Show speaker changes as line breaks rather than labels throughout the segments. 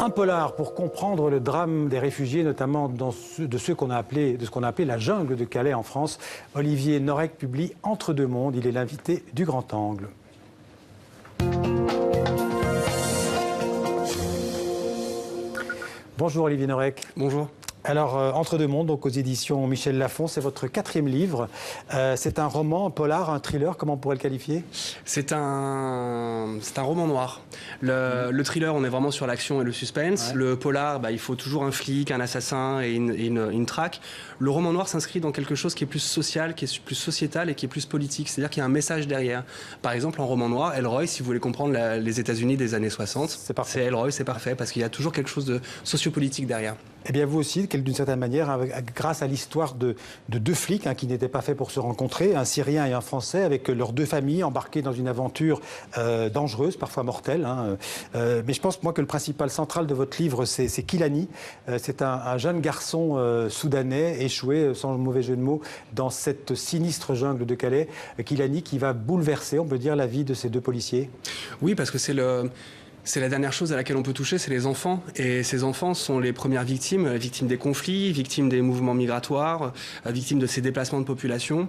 Un polar pour comprendre le drame des réfugiés, notamment de ce qu'on a appelé la jungle de Calais en France. Olivier Norek publie Entre deux mondes. Il est l'invité du Grand Angle. Bonjour Olivier Norek.
Bonjour.
Alors, Entre deux mondes, donc aux éditions Michel Lafon, c'est votre 4e livre. C'est un roman, un polar, un thriller, comment on pourrait le qualifier?
C'est un roman noir. Le thriller, on est vraiment sur l'action et le suspense. Ouais. Le polar, il faut toujours un flic, un assassin et une traque. Le roman noir s'inscrit dans quelque chose qui est plus social, qui est plus sociétal et qui est plus politique. C'est-à-dire qu'il y a un message derrière. Par exemple, en roman noir, Elroy, si vous voulez comprendre les États-Unis des années 60, c'est Elroy, c'est parfait, parce qu'il y a toujours quelque chose de sociopolitique derrière.
Eh bien, vous aussi, d'une certaine manière, grâce à l'histoire de deux flics qui n'étaient pas faits pour se rencontrer, un Syrien et un Français, avec leurs deux familles embarquées dans une aventure dangereuse, parfois mortelle. Mais je pense, moi, que le principal central de votre livre, c'est Kilani. C'est un jeune garçon soudanais, échoué, sans mauvais jeu de mots, dans cette sinistre jungle de Calais. Kilani qui va bouleverser, on peut dire, la vie de ces deux policiers.
Oui, parce que c'est la dernière chose à laquelle on peut toucher, c'est les enfants. Et ces enfants sont les premières victimes des conflits, victimes des mouvements migratoires, victimes de ces déplacements de population.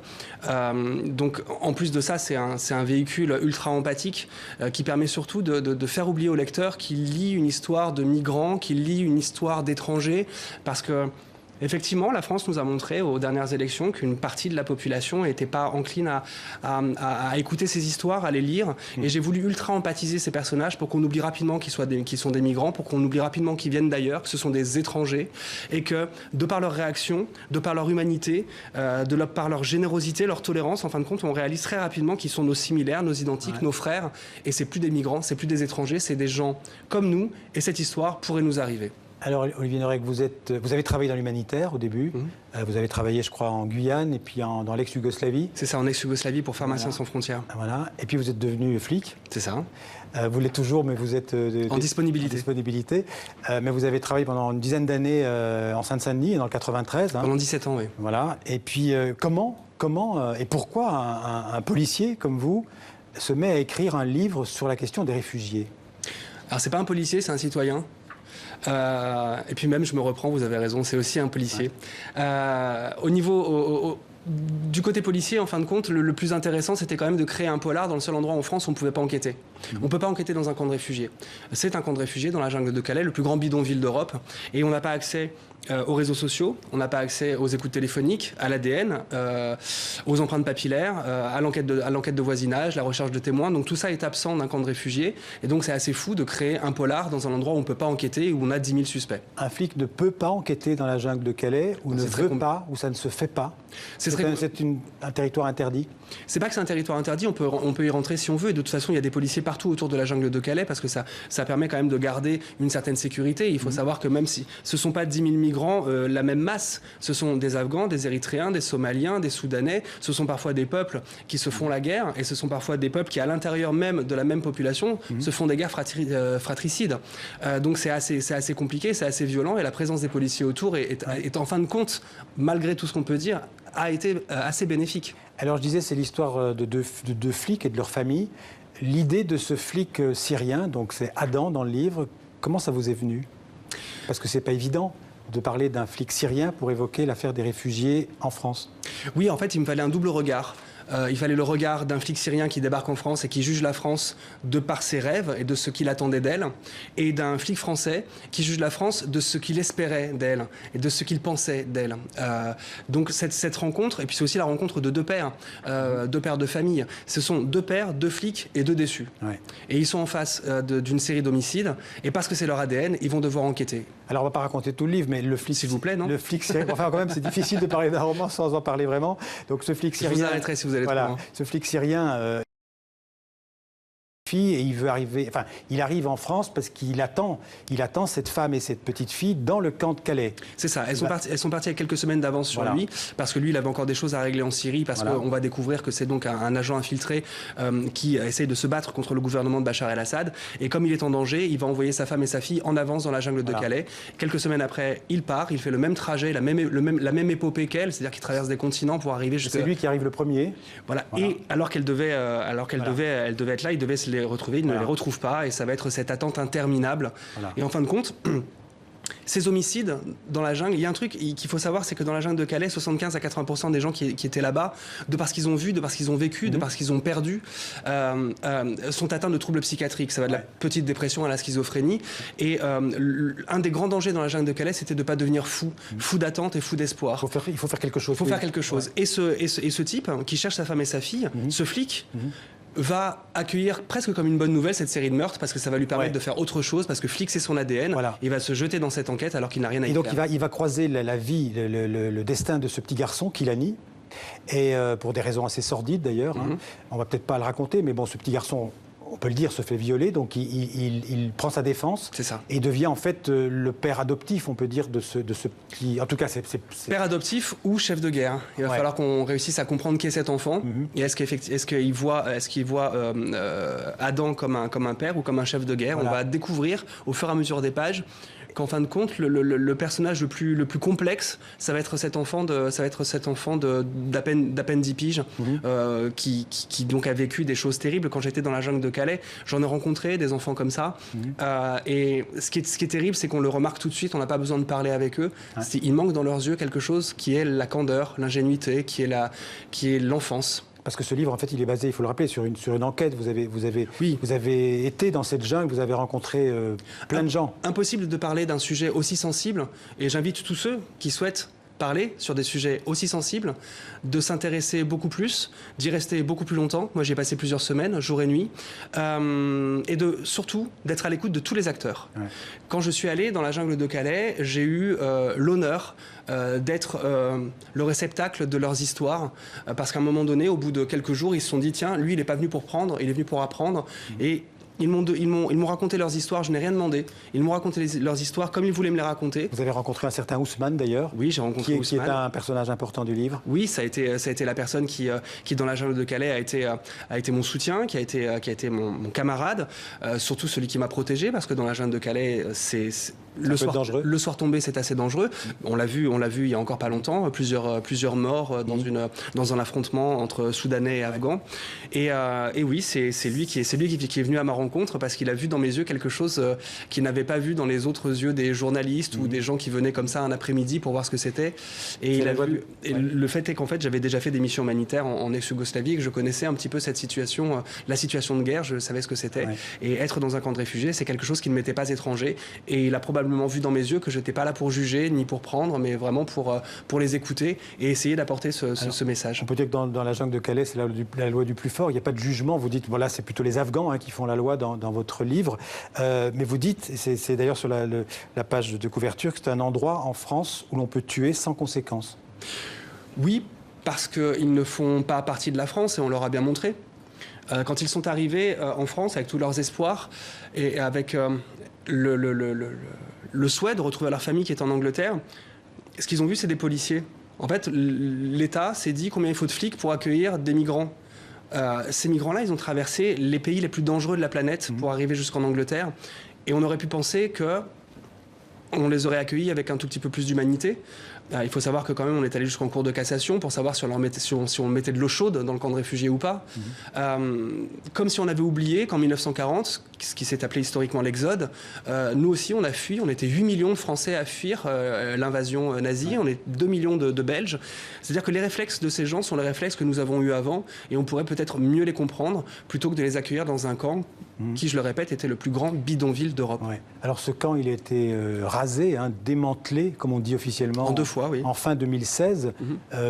Donc, en plus de ça, c'est un véhicule ultra empathique qui permet surtout de faire oublier au lecteur qu'il lit une histoire de migrants, qu'il lit une histoire d'étrangers, parce que effectivement, la France nous a montré aux dernières élections qu'une partie de la population n'était pas encline à écouter ces histoires, à les lire. Et j'ai voulu ultra empathiser ces personnages pour qu'on oublie rapidement qu'ils sont des migrants, pour qu'on oublie rapidement qu'ils viennent d'ailleurs, que ce sont des étrangers, et que de par leur réaction, de par leur humanité, par leur générosité, leur tolérance, en fin de compte, on réalise très rapidement qu'ils sont nos similaires, nos identiques, nos frères. Et c'est plus des migrants, c'est plus des étrangers, c'est des gens comme nous. Et cette histoire pourrait nous arriver.
Alors, Olivier Norek, vous avez travaillé dans l'humanitaire au début. Vous avez travaillé, je crois, en Guyane et puis dans l'ex-Yougoslavie.
C'est ça, en ex-Yougoslavie pour Pharmaciens sans frontières.
Voilà. Et puis vous êtes devenu flic.
C'est ça.
Vous l'êtes toujours, mais vous êtes en disponibilité. Mais vous avez travaillé pendant une dizaine d'années en Seine-Saint-Denis, dans le 93.
Pendant 17 ans, oui.
Voilà. Et puis, comment et pourquoi un policier comme vous se met à écrire un livre sur la question des réfugiés?
Alors, c'est pas un policier, c'est un citoyen. Et puis même, je me reprends, vous avez raison, c'est aussi un policier. Ouais. Du côté policier, en fin de compte, le plus intéressant, c'était quand même de créer un polar dans le seul endroit en France où on ne pouvait pas enquêter. On ne peut pas enquêter dans un camp de réfugiés. C'est un camp de réfugiés dans la jungle de Calais, le plus grand bidonville d'Europe. Et on n'a pas accès aux réseaux sociaux, on n'a pas accès aux écoutes téléphoniques, à l'ADN, aux empreintes papillaires, à l'enquête de voisinage, la recherche de témoins. Donc tout ça est absent d'un camp de réfugiés. Et donc c'est assez fou de créer un polar dans un endroit où on ne peut pas enquêter, où on a 10 000 suspects. Un
flic ne peut pas enquêter dans la jungle de Calais, ou ne veut pas, ou ça ne se fait pas. C'est un territoire interdit?
C'est pas que c'est un territoire interdit, on peut y rentrer si on veut. Et de toute façon, il y a des policiers partout autour de la jungle de Calais, parce que ça permet quand même de garder une certaine sécurité. Il faut savoir que même si ce ne sont pas 10 000 migrants, la même masse, ce sont des Afghans, des Érythréens, des Somaliens, des Soudanais. Ce sont parfois des peuples qui se font la guerre, et ce sont parfois des peuples qui, à l'intérieur même de la même population, se font des guerres fratricides. Donc c'est assez compliqué, c'est assez violent, et la présence des policiers autour est en fin de compte, malgré tout ce qu'on peut dire, a été assez bénéfique.
Alors je disais, c'est l'histoire de deux flics et de leur famille. L'idée de ce flic syrien, donc c'est Adam dans le livre, comment ça vous est venu? Parce que c'est pas évident de parler d'un flic syrien pour évoquer l'affaire des réfugiés en France.
Oui, en fait, il me fallait un double regard. Il fallait le regard d'un flic syrien qui débarque en France et qui juge la France de par ses rêves et de ce qu'il attendait d'elle, et d'un flic français qui juge la France de ce qu'il espérait d'elle et de ce qu'il pensait d'elle. Donc cette rencontre, et puis c'est aussi la rencontre de deux pères de famille. Ce sont deux pères, deux flics et deux déçus. Ouais. Et ils sont en face d'une série d'homicides, et parce que c'est leur ADN, ils vont devoir enquêter.
Alors on ne va pas raconter tout le livre, mais le flic...
S'il vous plaît, non?
Le flic syrien, enfin quand même c'est difficile de parler d'un roman sans en parler vraiment. Donc ce flic syrien...
Je vous arrêterai si vous allez
voilà, ce flic syrien... et il arrive en France parce qu'il attend cette femme et cette petite fille dans le camp de Calais.
C'est ça, elles sont parties avec quelques semaines d'avance sur lui, parce que lui, il avait encore des choses à régler en Syrie, parce qu'on va découvrir que c'est donc un agent infiltré qui essaye de se battre contre le gouvernement de Bachar el-Assad, et comme il est en danger, il va envoyer sa femme et sa fille en avance dans la jungle de Calais. Quelques semaines après, il part, il fait le même trajet, la même épopée qu'elle, c'est-à-dire qu'il traverse des continents pour arriver jusqu'à...
C'est lui qui arrive le premier.
Voilà. Et alors qu'elle devait être là, il devait se les retrouver, ils ne les retrouvent pas, et ça va être cette attente interminable. Voilà. Et en fin de compte, ces homicides dans la jungle, il y a un truc qu'il faut savoir, c'est que dans la jungle de Calais, 75 à 80% des gens qui étaient là-bas, de parce qu'ils ont vu, de parce qu'ils ont vécu, de parce qu'ils ont perdu, sont atteints de troubles psychiatriques. Ça va de la petite dépression à la schizophrénie. Et un des grands dangers dans la jungle de Calais, c'était de ne pas devenir fou d'attente et fou d'espoir.
Il faut faire quelque chose.
Il faut faire quelque chose. Et ce type qui cherche sa femme et sa fille, ce flic, va accueillir presque comme une bonne nouvelle cette série de meurtres, parce que ça va lui permettre de faire autre chose, parce que flic c'est son ADN, il va se jeter dans cette enquête alors qu'il n'a rien à y faire.
Et donc il va croiser la vie, le destin de ce petit garçon, Kilani, et pour des raisons assez sordides d'ailleurs, on va peut-être pas le raconter, mais bon, ce petit garçon, on peut le dire, se fait violer, donc il prend sa défense.
C'est ça.
Et devient en fait le père adoptif, on peut dire, de ce petit... En tout cas, c'est...
Père adoptif ou chef de guerre. Il va falloir qu'on réussisse à comprendre qui est cet enfant. Et est-ce qu'il voit Adam comme un père ou comme un chef de guerre. On va découvrir au fur et à mesure des pages qu'en fin de compte, le personnage le plus complexe, ça va être cet enfant d'à peine 10 piges, qui donc a vécu des choses terribles. Quand j'étais dans la jungle de Calais, j'en ai rencontré des enfants comme ça. Et ce qui est terrible, c'est qu'on le remarque tout de suite, on n'a pas besoin de parler avec eux. Il manque dans leurs yeux quelque chose qui est la candeur, l'ingénuité, qui est l'enfance.
Parce que ce livre, en fait, il est basé, il faut le rappeler, sur une enquête. Vous avez été dans cette jungle, vous avez rencontré plein de gens.
Impossible de parler d'un sujet aussi sensible. Et j'invite tous ceux qui souhaitent parler sur des sujets aussi sensibles, de s'intéresser beaucoup plus, d'y rester beaucoup plus longtemps. Moi, j'y ai passé plusieurs semaines, jour et nuit, et surtout d'être à l'écoute de tous les acteurs. Quand je suis allé dans la jungle de Calais, j'ai eu l'honneur d'être le réceptacle de leurs histoires, parce qu'à un moment donné, au bout de quelques jours, ils se sont dit, tiens, lui, il n'est pas venu pour prendre, il est venu pour apprendre. Et ils m'ont raconté leurs histoires, je n'ai rien demandé. Ils m'ont raconté leurs histoires comme ils voulaient me les raconter.
Vous avez rencontré un certain Ousmane d'ailleurs.
Oui, j'ai rencontré Ousmane.
Qui est un personnage important du livre.
Oui, ça a été la personne qui dans la jungle de Calais a été mon soutien, qui a été mon camarade, surtout celui qui m'a protégé, parce que dans la jungle de Calais, le soir tombé, c'est assez dangereux. On l'a vu il y a encore pas longtemps, plusieurs morts dans un affrontement entre Soudanais et Afghans. Et oui, c'est lui qui est venu à ma rencontre, parce qu'il a vu dans mes yeux quelque chose qu'il n'avait pas vu dans les autres yeux des journalistes ou des gens qui venaient comme ça un après-midi pour voir ce que c'était. Et le fait est qu'en fait, j'avais déjà fait des missions humanitaires en ex-Yougoslavie, que je connaissais un petit peu cette situation, la situation de guerre, je savais ce que c'était. Et être dans un camp de réfugiés, c'est quelque chose qui ne m'était pas étranger. Et il a probablement vu dans mes yeux que je n'étais pas là pour juger ni pour prendre, mais vraiment pour les écouter et essayer d'apporter ce message.
On peut dire que dans la jungle de Calais, c'est la loi du plus fort. Il n'y a pas de jugement. Vous dites, voilà, c'est plutôt les Afghans qui font la loi dans votre livre. Mais vous dites, c'est d'ailleurs sur la page de couverture, que c'est un endroit en France où l'on peut tuer sans conséquence.
Oui, parce qu'ils ne font pas partie de la France et on leur a bien montré. Quand ils sont arrivés en France avec tous leurs espoirs et avec le souhait de retrouver leur famille qui est en Angleterre, ce qu'ils ont vu, c'est des policiers. En fait, l'État s'est dit combien il faut de flics pour accueillir des migrants. Ces migrants-là, ils ont traversé les pays les plus dangereux de la planète pour arriver jusqu'en Angleterre. Et on aurait pu penser qu'on les aurait accueillis avec un tout petit peu plus d'humanité. Il faut savoir que quand même, on est allé jusqu'en cour de cassation pour savoir si on mettait de l'eau chaude dans le camp de réfugiés ou pas. Comme si on avait oublié qu'en 1940, ce qui s'est appelé historiquement l'Exode, nous aussi, on a fui. On était 8 millions de Français à fuir l'invasion nazie. On est 2 millions de Belges. C'est-à-dire que les réflexes de ces gens sont les réflexes que nous avons eus avant, et on pourrait peut-être mieux les comprendre plutôt que de les accueillir dans un camp qui, je le répète, était le plus grand bidonville d'Europe.
Alors ce camp, il a été rasé, démantelé, comme on dit officiellement.
En 2 fois, oui.
En fin 2016.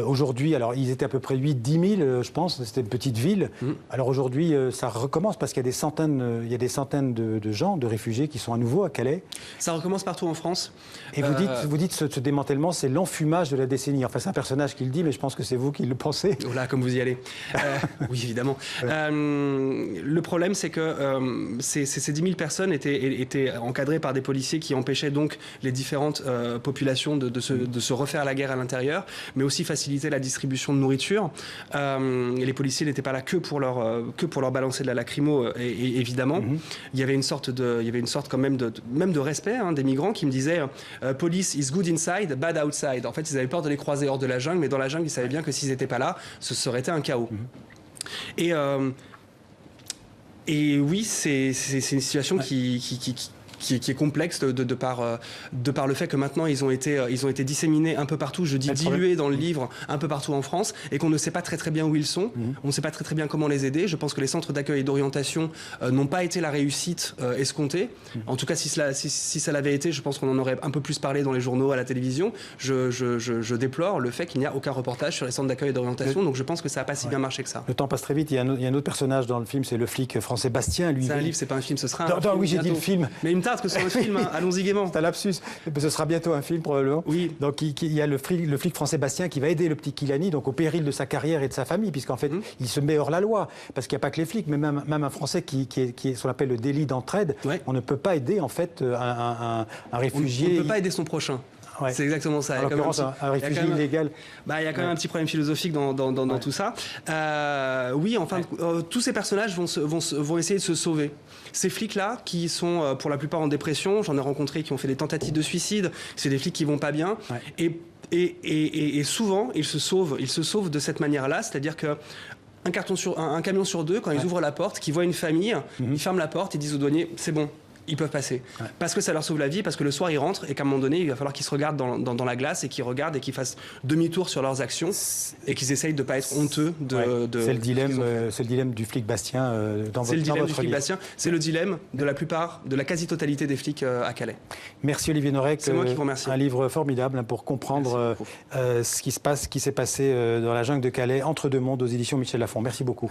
Aujourd'hui, alors ils étaient à peu près 8-10 000, je pense. C'était une petite ville. Alors aujourd'hui, ça recommence parce qu'il y a des centaines de gens, de réfugiés qui sont à nouveau à Calais.
Ça recommence partout en France.
Et vous dites ce démantèlement, c'est l'enfumage de la décennie. Enfin, c'est un personnage qui le dit, mais je pense que c'est vous qui le pensez.
Voilà, comme vous y allez. Oui, évidemment. Le problème, c'est que ces 10 000 personnes étaient encadrées par des policiers qui empêchaient donc les différentes populations de se refaire la guerre à l'intérieur, mais aussi faciliter la distribution de nourriture. Et les policiers n'étaient pas là que pour leur balancer de la lacrymo, évidemment. Il y avait une sorte quand même de respect des migrants qui me disaient police is good inside, bad outside. En fait, ils avaient peur de les croiser hors de la jungle, mais dans la jungle, ils savaient bien que s'ils n'étaient pas là, ce serait été un chaos. Et oui, c'est une situation qui est complexe de par le fait que maintenant ils ont été disséminés un peu partout, je dis dilués dans le livre, un peu partout en France, et qu'on ne sait pas très bien où ils sont, on ne sait pas très bien comment les aider. Je pense que les centres d'accueil et d'orientation n'ont pas été la réussite escomptée. En tout cas, si ça l'avait été, je pense qu'on en aurait un peu plus parlé dans les journaux, à la télévision. Je déplore le fait qu'il n'y a aucun reportage sur les centres d'accueil et d'orientation, donc je pense que ça n'a pas si bien marché que ça.
Le temps passe très vite, il y a un autre personnage dans le film, c'est le flic français Bastien.
C'est un livre, c'est pas un film, ce sera un film.
Oui, j'ai dit le film.
Mais que sur le film, hein. Allons-y gaiement.
C'est un lapsus. Ce sera bientôt un film, probablement.
Oui.
Donc, il y a le flic français Bastien qui va aider le petit Kilani, donc au péril de sa carrière et de sa famille, puisqu'en fait, il se met hors la loi. Parce qu'il n'y a pas que les flics, mais même un Français qui est ce qu'on appelle le délit d'entraide. Ouais. On ne peut pas aider, en fait, un réfugié.
On ne peut pas aider son prochain. Ouais. C'est exactement ça.
En l'occurrence, un réfugié illégal.
Il y a quand même un petit problème philosophique dans tout ça. Oui, enfin, tous ces personnages vont essayer de se sauver. Ces flics-là, qui sont pour la plupart en dépression, j'en ai rencontré qui ont fait des tentatives de suicide, c'est des flics qui vont pas bien. Ouais. Et souvent, ils se sauvent de cette manière-là, c'est-à-dire que un camion sur deux, quand ils ouvrent la porte, qu'ils voient une famille, ils ferment la porte, ils disent aux douaniers, c'est bon. Ils peuvent passer. Ouais. Parce que ça leur sauve la vie, parce que le soir, ils rentrent et qu'à un moment donné, il va falloir qu'ils se regardent dans la glace et qu'ils regardent et qu'ils fassent demi-tour sur leurs actions et qu'ils essayent de ne pas être honteux
c'est le dilemme du flic Bastien dans votre livre. C'est le dilemme du flic Bastien.
C'est le dilemme de la quasi-totalité des flics à Calais.
Merci Olivier Norek.
C'est moi qui vous remercie.
Un livre formidable pour comprendre ce qui s'est passé dans la jungle de Calais, entre deux mondes, aux éditions Michel Lafon. Merci beaucoup.